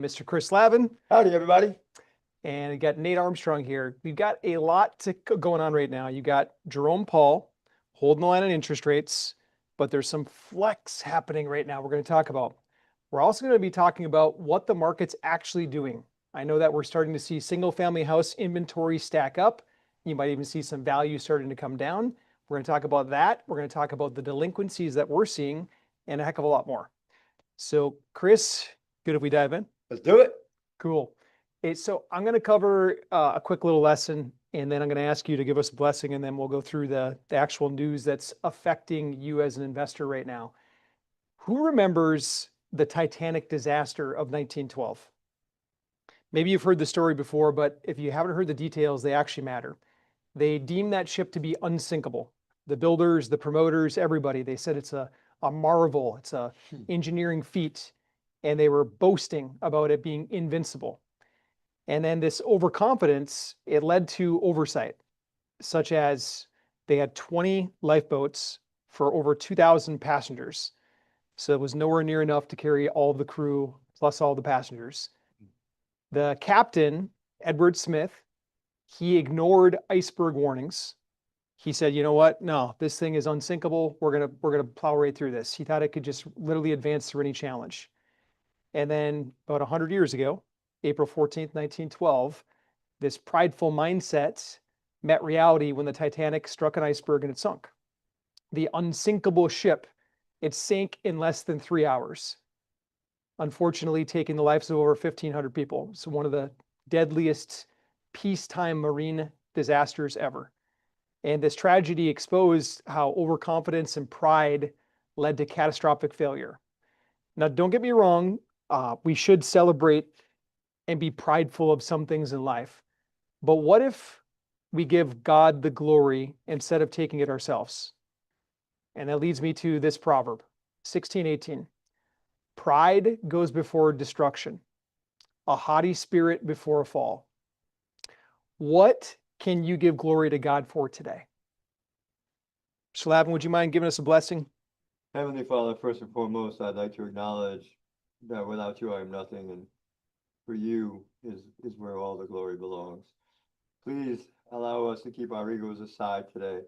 Mr. Chris Lavin, Howdy, everybody. and we got Nate Armstrong here. We've got a lot going on right now. You got Jerome Powell holding the line on interest rates, but there's some flex happening right now we're going to talk about. We're also going to be talking about what the market's actually doing. I know that we're starting to see single family house inventory stack up. You might even see some value starting to come down. We're going to talk about that. We're going to talk about the delinquencies that we're seeing and a heck of a lot more. So, Chris, good if we dive in? Let's do it. Cool. So I'm going to cover a quick little lesson, and then I'm going to ask you to give us a blessing, and then we'll go through the actual news that's affecting you as an investor right now. Who remembers the Titanic disaster of 1912? Maybe you've heard the story before, but if you haven't heard the details, they actually matter. They deemed that ship to be unsinkable. The builders, the promoters, everybody, they said it's a marvel, it's a engineering feat, and they were boasting about it being invincible. And then this overconfidence, it led to oversight, such as they had 20 lifeboats for over 2,000 passengers. So it was nowhere near enough to carry all of the crew plus all the passengers. The captain, Edward Smith, he ignored iceberg warnings. He said, you know what? No, this thing is unsinkable. We're gonna plow right through this. He thought it could just literally advance through any challenge. And then about 100 years ago, April 14th, 1912, this prideful mindset met reality when the Titanic struck an iceberg and it sunk. The unsinkable ship, it sank in less than 3 hours, unfortunately taking the lives of over 1,500 people. So one of the deadliest peacetime marine disasters ever. And this tragedy exposed how overconfidence and pride led to catastrophic failure. Now, don't get me wrong, we should celebrate and be prideful of some things in life. But what if we give God the glory instead of taking it ourselves? And that leads me to this proverb, 16:18. Pride goes before destruction, a haughty spirit before a fall. What can you give glory to God for today? Slavin, would you mind giving us a blessing? Heavenly Father, first and foremost, I'd like to acknowledge that without you I am nothing, and for you is where all the glory belongs. Please allow us to keep our egos aside today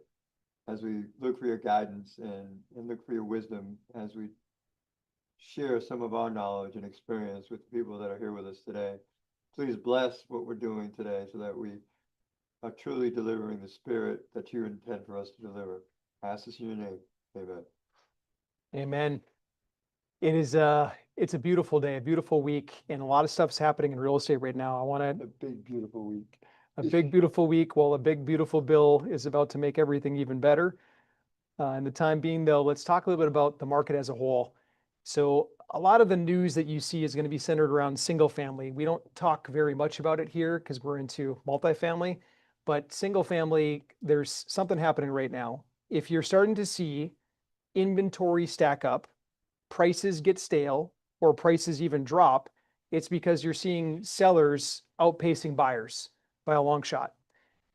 as we look for your guidance and look for your wisdom as we share some of our knowledge and experience with the people that are here with us today. Please bless what we're doing today so that we are truly delivering the spirit that you intend for us to deliver. I ask this in your name. Amen. Amen. It's a beautiful day, a beautiful week, and a lot of stuff's happening in real estate right now. I want A big, beautiful week. a big, beautiful week. Well, a big, beautiful bill is about to make everything even better. In the time being, though, let's talk a little bit about the market as a whole. So a lot of the news that you see is going to be centered around single family. We don't talk very much about it here because we're into multifamily, but single family, there's something happening right now. If you're starting to see inventory stack up, prices get stale, or prices even drop, it's because you're seeing sellers outpacing buyers by a long shot.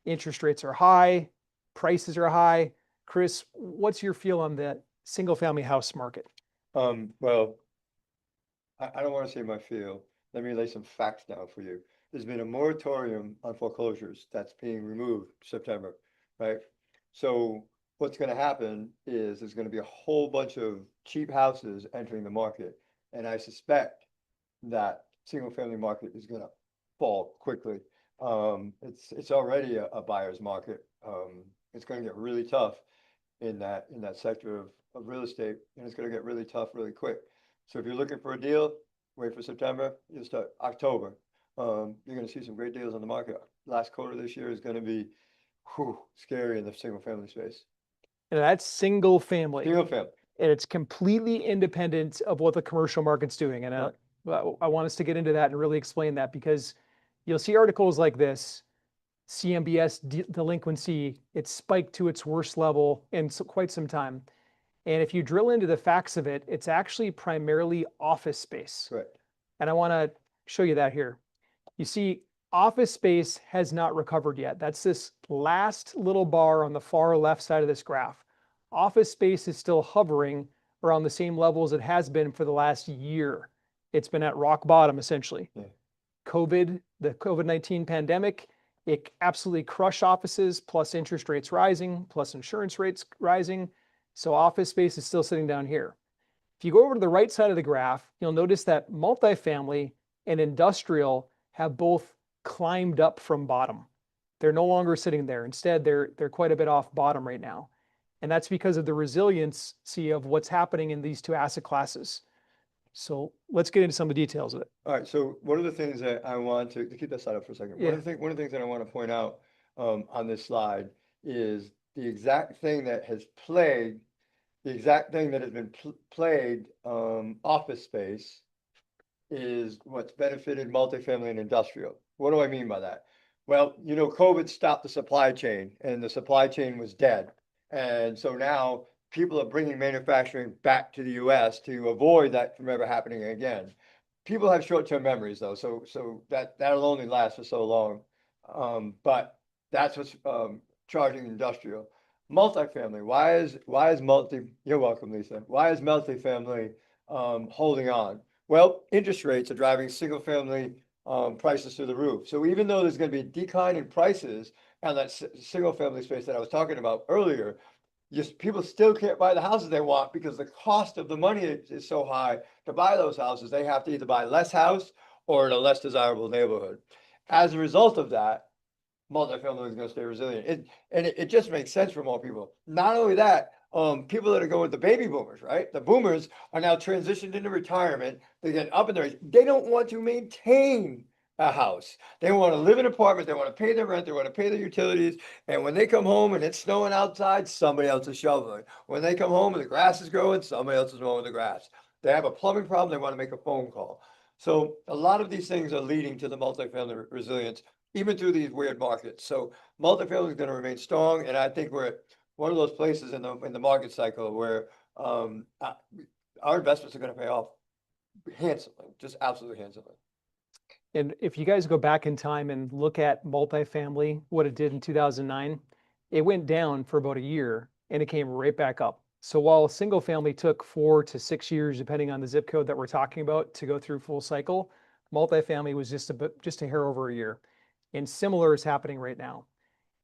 Interest rates are high, prices are high. Chris, what's your feel on the single family house market? Well, I don't want to say my feel. Let me lay some facts down for you. There's been a moratorium on foreclosures that's being removed September, right? So what's going to happen is there's going to be a whole bunch of cheap houses entering the market. And I suspect that single family market is going to fall quickly. It's already a buyer's market. It's going to get really tough in that sector of real estate, and it's going to get really tough really quick. So if you're looking for a deal, wait for September. You'll start October. You're going to see some great deals on the market. Last quarter this year is going to be scary in the single family space. And that's single family. Single family. And it's completely independent of what the commercial market's doing. And I want us to get into that and really explain that, because you'll see articles like this. CMBS delinquency, it spiked to its worst level in quite some time. And if you drill into the facts of it, it's actually primarily office space. Right. And I want to show you that here. You see, office space has not recovered yet. That's this last little bar on the far left side of this graph. Office space is still hovering around the same levels it has been for the last year. It's been at rock bottom essentially. Yeah. The COVID-19 pandemic, it absolutely crushed offices, plus interest rates rising, plus insurance rates rising. So office space is still sitting down here. If you go over to the right side of the graph, you'll notice that multifamily and industrial have both climbed up from bottom. They're no longer sitting there. Instead, they're quite a bit off bottom right now. And that's because of the resiliency of what's happening in these two asset classes. So let's get into some of the details of it. All right, so one of the things that I want to keep that slide up for a second. Yeah. One of the things that I want to point out on this slide is the exact thing that has plagued, the exact thing that has been plagued office space is what's benefited multifamily and industrial. What do I mean by that? Well, you know, COVID stopped the supply chain and the supply chain was dead. And so now people are bringing manufacturing back to the US to avoid that from ever happening again. People have short-term memories though, so that'll only last for so long. But that's what's charging industrial. Multifamily, you're welcome, Lisa. Why is multifamily holding on? Well, interest rates are driving single family prices through the roof. So even though there's going to be a decline in prices on that single family space that I was talking about earlier, people still can't buy the houses they want because the cost of the money is so high to buy those houses. They have to either buy less house or in a less desirable neighborhood. As a result of that, multifamily is going to stay resilient. It just makes sense for more people. Not only that, people that are going with the baby boomers, right? The boomers are now transitioned into retirement. They get up in their, they don't want to maintain a house. They want to live in an apartment. They want to pay their rent. They want to pay their utilities. And when they come home and it's snowing outside, somebody else is shoveling. When they come home and the grass is growing, somebody else is mowing the grass. They have a plumbing problem. They want to make a phone call. So a lot of these things are leading to the multifamily resilience, even through these weird markets. So multifamily is going to remain strong. And I think we're at one of those places in the market cycle where our investments are going to pay off handsomely, just absolutely handsomely. And if you guys go back in time and look at multifamily, what it did in 2009, it went down for about a year and it came right back up. So while single family took 4 to 6 years, depending on the zip code that we're talking about, to go through full cycle, multifamily was just a hair over a year. And similar is happening right now.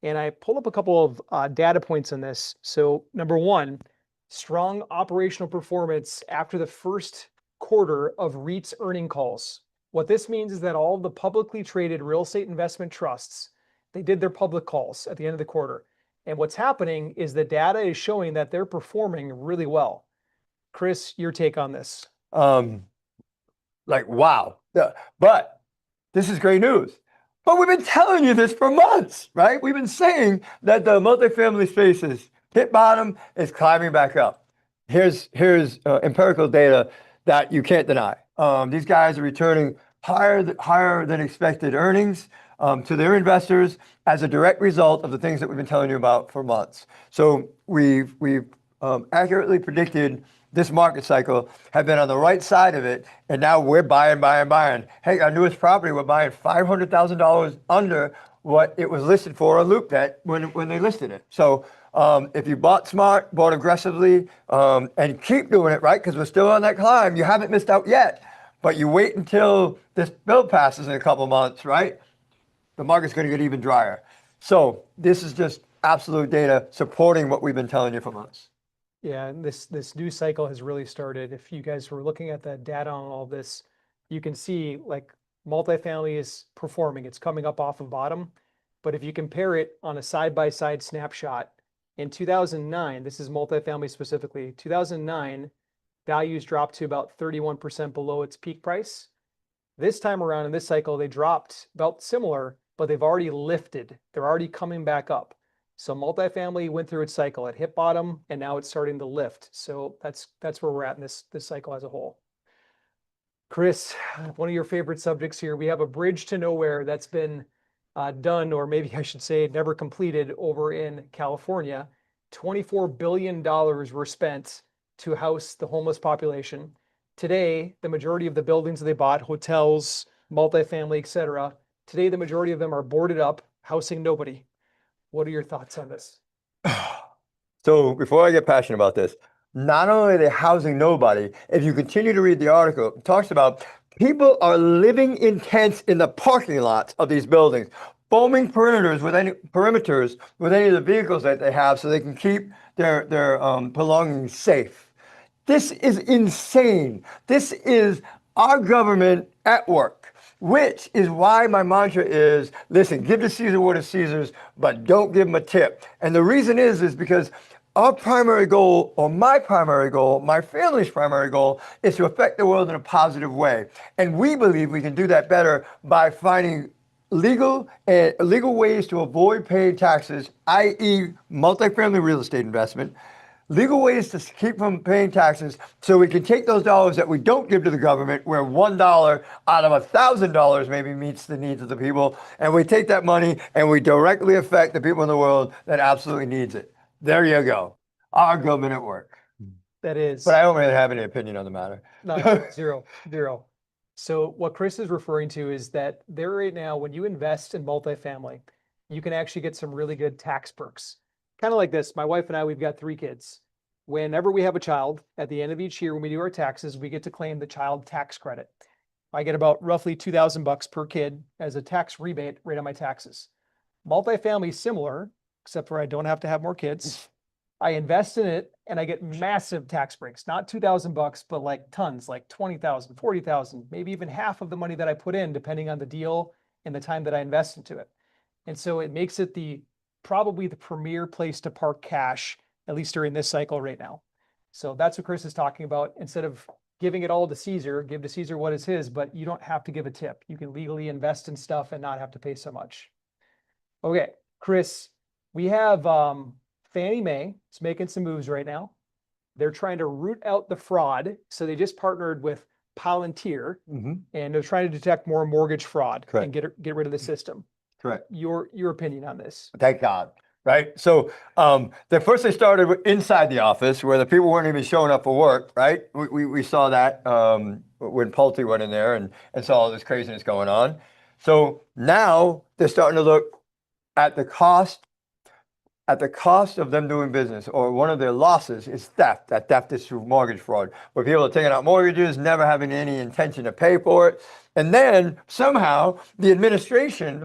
And I pulled up a couple of data points on this. So number one, strong operational performance after the first quarter of REITs earning calls. What this means is that all of the publicly traded real estate investment trusts, they did their public calls at the end of the quarter. And what's happening is the data is showing that they're performing really well. Chris, your take on this? Like, wow. But this is great news. But we've been telling you this for months, right? We've been saying that the multifamily spaces hit bottom, is climbing back up. Here's empirical data that you can't deny. These guys are returning higher than expected earnings to their investors as a direct result of the things that we've been telling you about for months. So we've accurately predicted this market cycle, have been on the right side of it, and now we're buying. Hey, our newest property, we're buying $500,000 under what it was listed for on LoopNet when they listed it. So if you bought smart, bought aggressively, and keep doing it, right? Because we're still on that climb. You haven't missed out yet, but you wait until this bill passes in a couple months, right? The market's going to get even drier. So this is just absolute data supporting what we've been telling you for months. Yeah, and this news cycle has really started. If you guys were looking at the data on all this, you can see like multifamily is performing. It's coming up off of bottom. But if you compare it on a side-by-side snapshot, in 2009, this is multifamily specifically, 2009, values dropped to about 31% below its peak price. This time around in this cycle, they dropped about similar, but they've already lifted. They're already coming back up. So multifamily went through its cycle. It hit bottom and now it's starting to lift. So that's where we're at in this cycle as a whole. Chris, one of your favorite subjects here. We have a bridge to nowhere that's been done, or maybe I should say never completed, over in California. $24 billion were spent to house the homeless population. Today, the majority of the buildings that they bought, hotels, multifamily, etc., today the majority of them are boarded up, housing nobody. What are your thoughts on this? So before I get passionate about this, not only are they housing nobody, if you continue to read the article, it talks about People are living in tents in the parking lots of these buildings, foaming perimeters with any of the vehicles that they have, so they can keep their belongings safe. This is insane. This is our government at work, which is why my mantra is, listen, give to Caesar what is Caesar's, but don't give him a tip. And the reason is because our primary goal, or my primary goal, my family's primary goal, is to affect the world in a positive way. And we believe we can do that better by finding legal ways to avoid paying taxes, i.e. multifamily real estate investment, legal ways to keep from paying taxes, so we can take those dollars that we don't give to the government, where $1 out of $1,000 maybe meets the needs of the people, and we take that money and we directly affect the people in the world that absolutely needs it. There you go. Our government at work. That is. But I don't really have any opinion on the matter. No, zero. So what Chris is referring to is that there right now, when you invest in multifamily, you can actually get some really good tax perks. Kind of like this. My wife and I, we've got 3 kids. Whenever we have a child, at the end of each year, when we do our taxes, we get to claim the child tax credit. I get about roughly $2,000 per kid as a tax rebate right on my taxes. Multifamily is similar, except for I don't have to have more kids. I invest in it and I get massive tax breaks, not $2,000, but like tons, like 20,000, 40,000, maybe even half of the money that I put in, depending on the deal and the time that I invest into it. And so it makes it probably the premier place to park cash, at least during this cycle right now. So that's what Chris is talking about. Instead of giving it all to Caesar, give to Caesar what is his, but you don't have to give a tip. You can legally invest in stuff and not have to pay so much. Okay, Chris, we have Fannie Mae is making some moves right now. They're trying to root out the fraud. So they just partnered with Palantir, and they're trying to detect more mortgage fraud. Correct. And get rid of the system. Correct. Your opinion on this? Thank God. Right. So they started inside the office, where the people weren't even showing up for work. Right. We saw that when Pulte went in there and saw all this craziness going on. So now they're starting to look at the cost of them doing business, or one of their losses is theft. That theft is through mortgage fraud, where people are taking out mortgages, never having any intention to pay for it. And then somehow the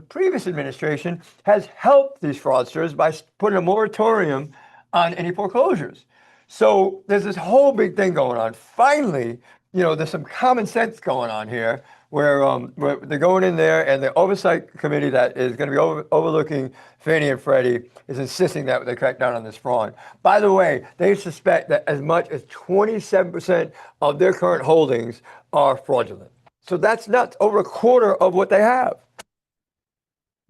previous administration has helped these fraudsters by putting a moratorium on any foreclosures. So there's this whole big thing going on. Finally, there's some common sense going on here, where they're going in there, and the oversight committee that is going to be overlooking Fannie and Freddie is insisting that they crack down on this fraud. By the way, they suspect that as much as 27% of their current holdings are fraudulent. So that's nuts. Over a quarter of what they have.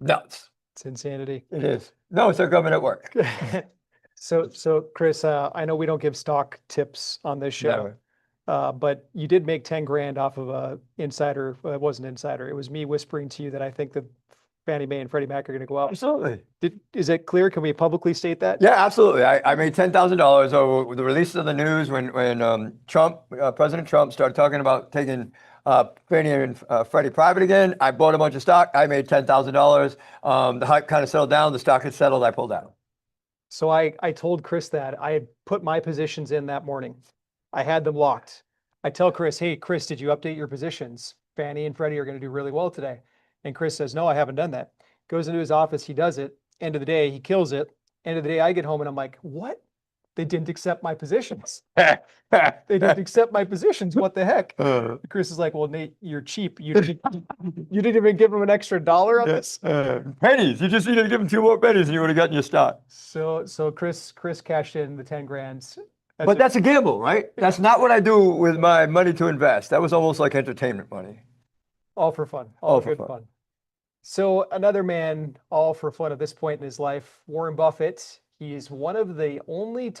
Nuts. It's insanity. It is. No, it's their government at work. So Chris, I know we don't give stock tips on this show. Never. But you did make 10 grand off of a insider. Well, it wasn't insider. It was me whispering to you that I think that Fannie Mae and Freddie Mac are going to go up. Absolutely. Is it clear? Can we publicly state that? Yeah, absolutely. I made $10,000 over the release of the news when President Trump started talking about taking Fannie and Freddie private again. I bought a bunch of stock. I made $10,000. The hype kind of settled down. The stock had settled. I pulled out. So I told Chris that I had put my positions in that morning. I had them locked. I tell Chris, hey, Chris, did you update your positions? Fannie and Freddie are going to do really well today. And Chris says, no, I haven't done that. Goes into his office, he does it. End of the day, he kills it. End of the day, I get home and I'm like, what? They didn't accept my positions. They didn't accept my positions. What the heck? Chris is like, well, Nate, you're cheap. You didn't even give him an extra $1 on this. Pennies. You just need to give him 2 more pennies and you would have gotten your stock. So Chris cashed in the 10 grand. But that's a gamble, right? That's not what I do with my money to invest. That was almost like entertainment money. All for fun. All for good fun. So another man, all for fun at this point in his life, Warren Buffett. He's one of the only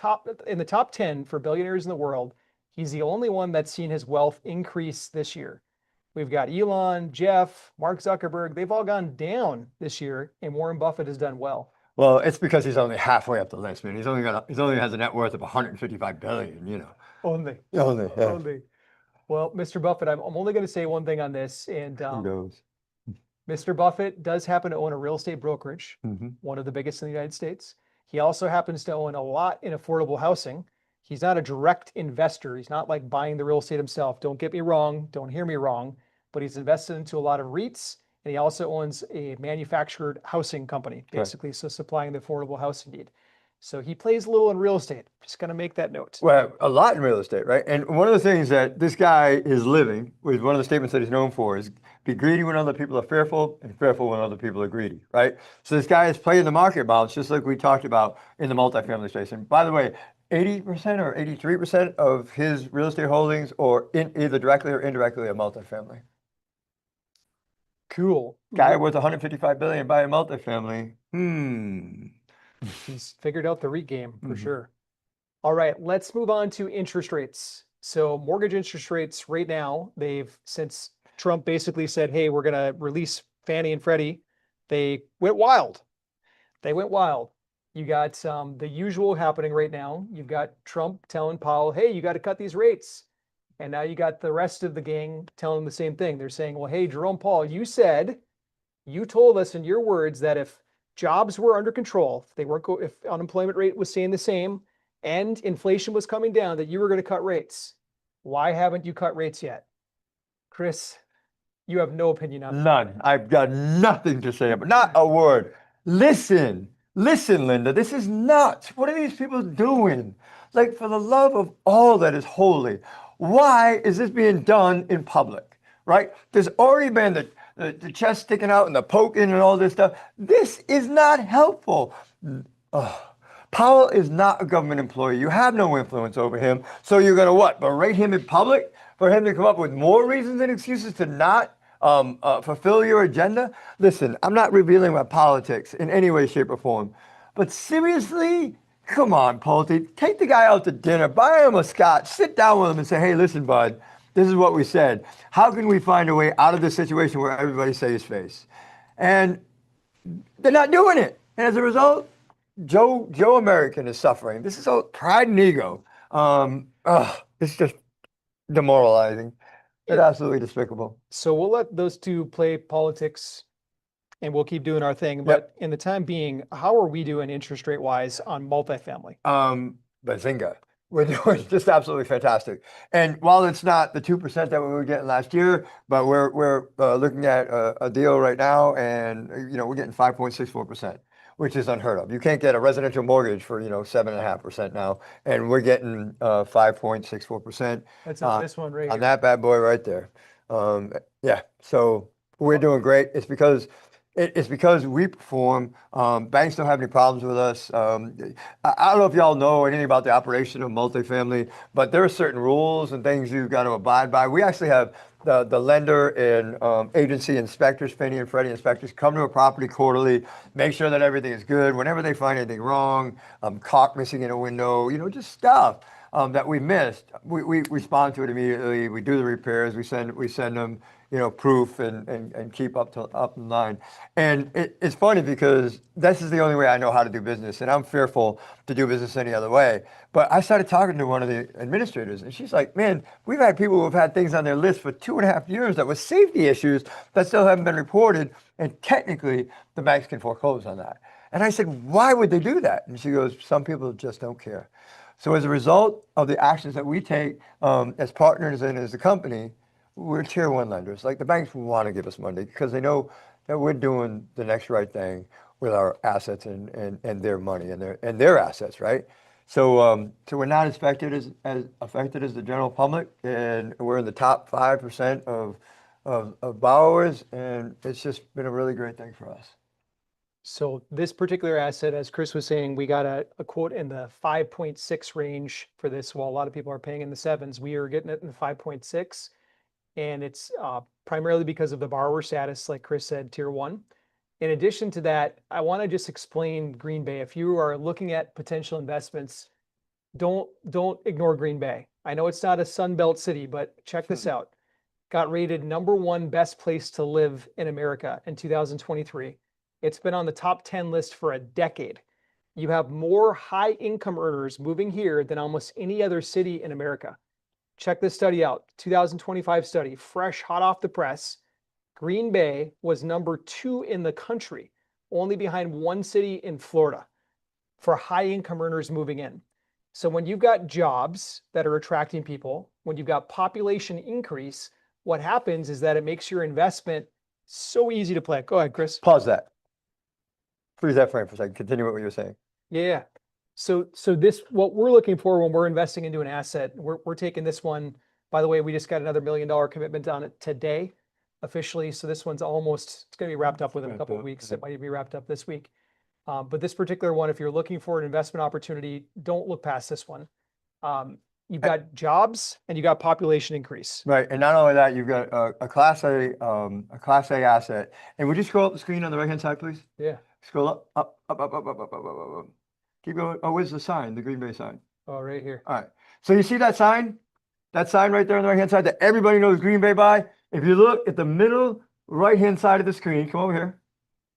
in the top 10 for billionaires in the world. He's the only one that's seen his wealth increase this year. We've got Elon, Jeff, Mark Zuckerberg. They've all gone down this year, and Warren Buffett has done well. Well, it's because he's only halfway up the list, man. He only has a net worth of 155 billion, Only. Yeah. Only. Well, Mr. Buffett, I'm only going to say one thing on this, and Who knows? Mr. Buffett does happen to own a real estate brokerage, one of the biggest in the United States. He also happens to own a lot in affordable housing. He's not a direct investor. He's not like buying the real estate himself. Don't get me wrong. Don't hear me wrong. but he's invested into a lot of REITs, and he also owns a manufactured housing company, basically, so supplying the affordable housing need. So he plays a little in real estate. Just gonna make that note. Well, a lot in real estate, right? And one of the things that this guy is living with, one of the statements that he's known for is be greedy when other people are fearful and fearful when other people are greedy, right? So this guy is playing the market bounce, just like we talked about in the multifamily space. And by the way, 80% or 83% of his real estate holdings are either directly or indirectly a multifamily. Cool. Guy worth 155 billion buy a multifamily. He's figured out the REIT game for Mhm. sure. All right, let's move on to interest rates. So mortgage interest rates right now, since Trump basically said, hey, we're gonna release Fannie and Freddie, they went wild. They went wild. You got the usual happening right now. You've got Trump telling Powell, hey, you got to cut these rates. And now you got the rest of the gang telling him the same thing. They're saying, well, hey, Jerome Powell, you told us in your words that if jobs were under control, if unemployment rate was staying the same and inflation was coming down, that you were going to cut rates. Why haven't you cut rates yet? Chris, you have no opinion on that. None. I've got nothing to say about it. Not a word. Listen, Linda, this is nuts. What are these people doing? Like, for the love of all that is holy, why is this being done in public, right? There's already been the chest sticking out and the poking and all this stuff. This is not helpful. Powell is not a government employee. You have no influence over him. So you're going to what? Berate him in public for him to come up with more reasons and excuses to not fulfill your agenda? Listen, I'm not revealing my politics in any way, shape, or form. But seriously, come on, Pulte. Take the guy out to dinner, buy him a scotch, sit down with him and say, hey, listen, bud, this is what we said. How can we find a way out of this situation where everybody saves face? And they're not doing it. And as a result, Joe American is suffering. This is all pride and ego. It's just demoralizing. It's absolutely despicable. So we'll let those two play politics and we'll keep doing our thing. But in the time being, how are we doing interest rate wise on multifamily? Bazinga. We're doing just absolutely fantastic. And while it's not the 2% that we were getting last year, but we're looking at a deal right now, and we're getting 5.64%, which is unheard of. You can't get a residential mortgage for 7.5% now, and we're getting 5.64%. That's on this one right on here. that bad boy right there. Yeah, so we're doing great. It's because we perform. Banks don't have any problems with us. I don't know if y'all know anything about the operation of multifamily, but there are certain rules and things you've got to abide by. We actually have the lender and agency inspectors, Fannie and Freddie inspectors, come to a property quarterly, make sure that everything is good. Whenever they find anything wrong, caulk missing in a window, just stuff that we missed, we respond to it immediately. We do the repairs. We send them proof and keep up in line. And it's funny because this is the only way I know how to do business, and I'm fearful to do business any other way. But I started talking to one of the administrators, and she's like, man, we've had people who have had things on their list for 2.5 years that were safety issues that still haven't been reported, and technically the banks can foreclose on that. And I said, why would they do that? And she goes, some people just don't care. So as a result of the actions that we take as partners and as a company, we're tier one lenders. Like, the banks want to give us money because they know that we're doing the next right thing with our assets and their money and their assets, right? So we're not as affected as the general public, and we're in the top 5% of borrowers, and it's just been a really great thing for us. So this particular asset, as Chris was saying, we got a quote in the 5.6 range for this. While a lot of people are paying in the 7s, we are getting it in the 5.6. And it's primarily because of the borrower status, like Chris said, tier one. In addition to that, I want to just explain Green Bay. If you are looking at potential investments, don't ignore Green Bay. I know it's not a Sun Belt city, but check this out. Got rated #1 best place to live in America in 2023. It's been on the top 10 list for a decade. You have more high income earners moving here than almost any other city in America. Check this study out, 2025 study, fresh, hot off the press. Green Bay was #2 in the country, only behind one city in Florida, for high income earners moving in. So when you've got jobs that are attracting people, when you've got population increase, what happens is that it makes your investment so easy to play. Go ahead, Chris. Pause that. Freeze that frame for a second. Continue what you were saying. Yeah. So this, what we're looking for when we're investing into an asset, we're taking this one. By the way, we just got another $1 million commitment on it today, officially. So this one's almost, it's going to be wrapped up within a Wrapped couple of up, weeks. yeah. It might even be wrapped up this week. But this particular one, if you're looking for an investment opportunity, don't look past this one. You've got jobs and you got population increase. Right, and not only that, you've got a Class A asset. And would you scroll up the screen on the right-hand side, please? Yeah. Scroll up. Keep going. Oh, where's the sign? The Green Bay sign. Oh, right here. All right. So you see that sign? That sign right there on the right-hand side that everybody knows Green Bay by? If you look at the middle right-hand side of the screen, come over here.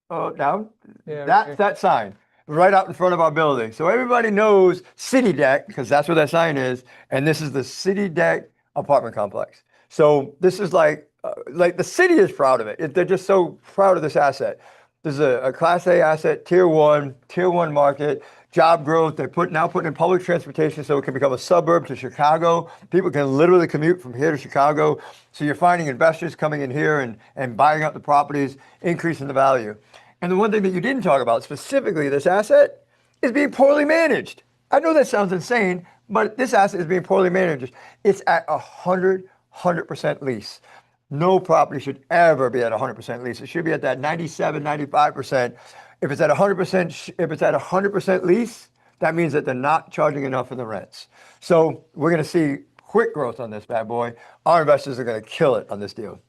Oh, down. Yeah, right That's here. that sign right out in front of our building. So everybody knows City Deck because that's where that sign is. And this is the City Deck apartment complex. So this is like the city is proud of it. They're just so proud of this asset. This is a Class A asset, tier one market, job growth. They're now putting in public transportation so it can become a suburb to Chicago. People can literally commute from here to Chicago. So you're finding investors coming in here and buying up the properties, increasing the value. And the one thing that you didn't talk about specifically, this asset is being poorly managed. I know that sounds insane, but this asset is being poorly managed. It's at 100% lease. No property should ever be at 100% lease. It should be at that 97, 95%. If it's at 100% lease, that means that they're not charging enough for the rents. So we're going to see quick growth on this bad boy. Our investors are going to kill it on this deal.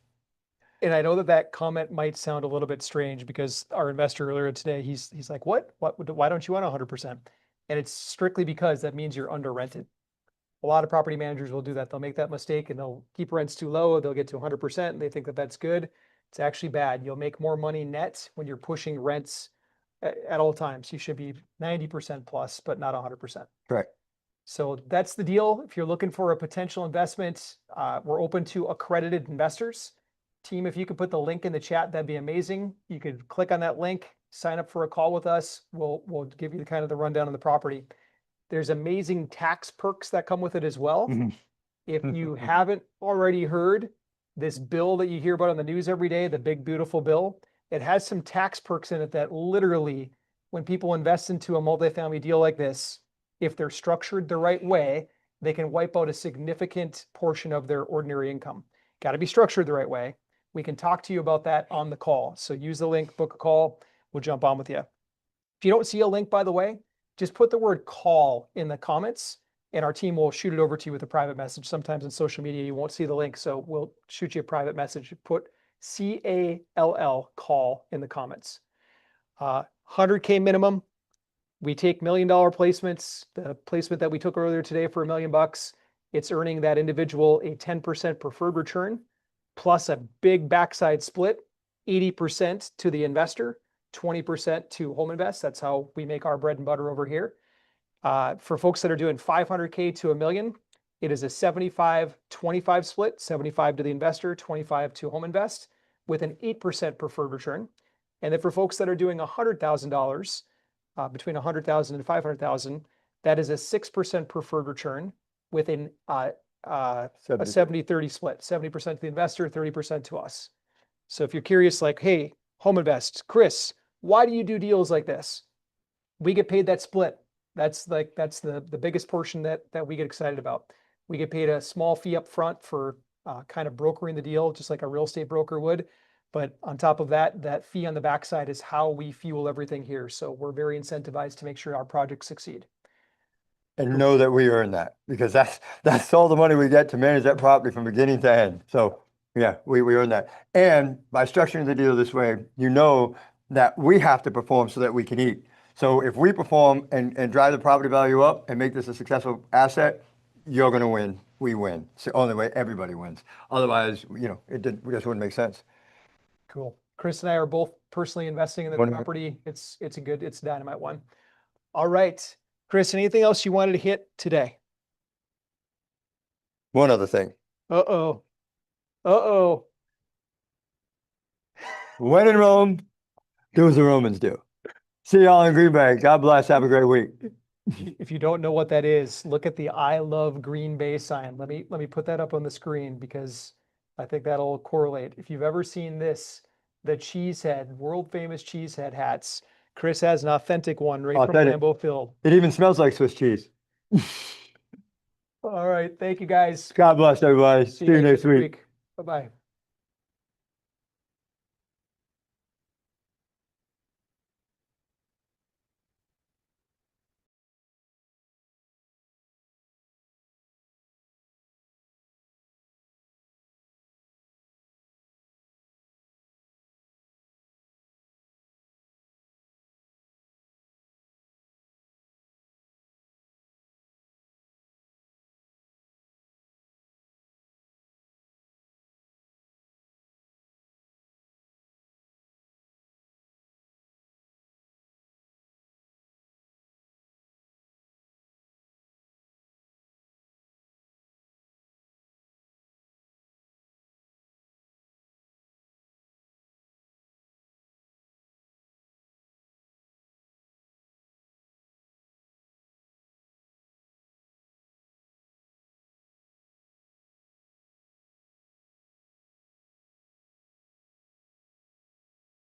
And I know that comment might sound a little bit strange because our investor earlier today, he's like, why don't you want 100%? And it's strictly because that means you're under rented. A lot of property managers will do that. They'll make that mistake and they'll keep rents too low. They'll get to 100% and they think that that's good. It's actually bad. You'll make more money net when you're pushing rents at all times. You should be 90% plus, but not 100%. Correct. So that's the deal. If you're looking for a potential investment, we're open to accredited investors. Team, if you could put the link in the chat, that'd be amazing. You could click on that link, sign up for a call with us. We'll give you the rundown on the property. There's amazing tax perks that come with it as well. If you haven't already heard this bill that you hear about on the news every day, the big beautiful bill, it has some tax perks in it that literally, when people invest into a multifamily deal like this, if they're structured the right way, they can wipe out a significant portion of their ordinary income. Got to be structured the right way. We can talk to you about that on the call. So use the link, book a call. We'll jump on with you. If you don't see a link, by the way, just put the word call in the comments and our team will shoot it over to you with a private message. Sometimes in social media, you won't see the link. So we'll shoot you a private message. Put CALL, call, in the comments. 100K minimum. We take $1 million placements. The placement that we took earlier today for $1 million, it's earning that individual a 10% preferred return, plus a big backside split, 80% to the investor, 20% to Home Invest. That's how we make our bread and butter over here. For folks that are doing 500K to $1 million, it is a 75-25 split, 75 to the investor, 25 to Home Invest, with an 8% preferred return. And then for folks that are doing $100,000, between $100,000 and $500,000, that is a 6% preferred return with a 70-30 split, 70% to the investor, 30% to us. So if you're curious, like, hey, Home Invest, Chris, why do you do deals like this? We get paid that split. That's the biggest portion that we get excited about. We get paid a small fee up front for kind of brokering the deal, just like a real estate broker would. But on top of that, that fee on the backside is how we fuel everything here. So we're very incentivized to make sure our projects succeed. And know that we earn that because that's all the money we get to manage that property from beginning to end. So yeah, we earn that. And by structuring the deal this way, you know that we have to perform so that we can eat. So if we perform and drive the property value up and make this a successful asset, you're going to win. We win. It's the only way everybody wins. Otherwise, it just wouldn't make sense. Cool. Chris and I are both personally investing in the property. It's a dynamite one. All right. Chris, anything else you wanted to hit today? One other thing. Uh-oh. When in Rome, do as the Romans do. See y'all in Green Bay. God bless. Have a great week. If you don't know what that is, look at the I Love Green Bay sign. Let me put that up on the screen because I think that'll correlate. If you've ever seen this, the Cheesehead, world famous Cheesehead hats, Chris has an authentic one right from Authentic. Lambeau Field. It even smells like Swiss cheese. All right. Thank you guys. God bless everybody. See you next week. Bye-bye.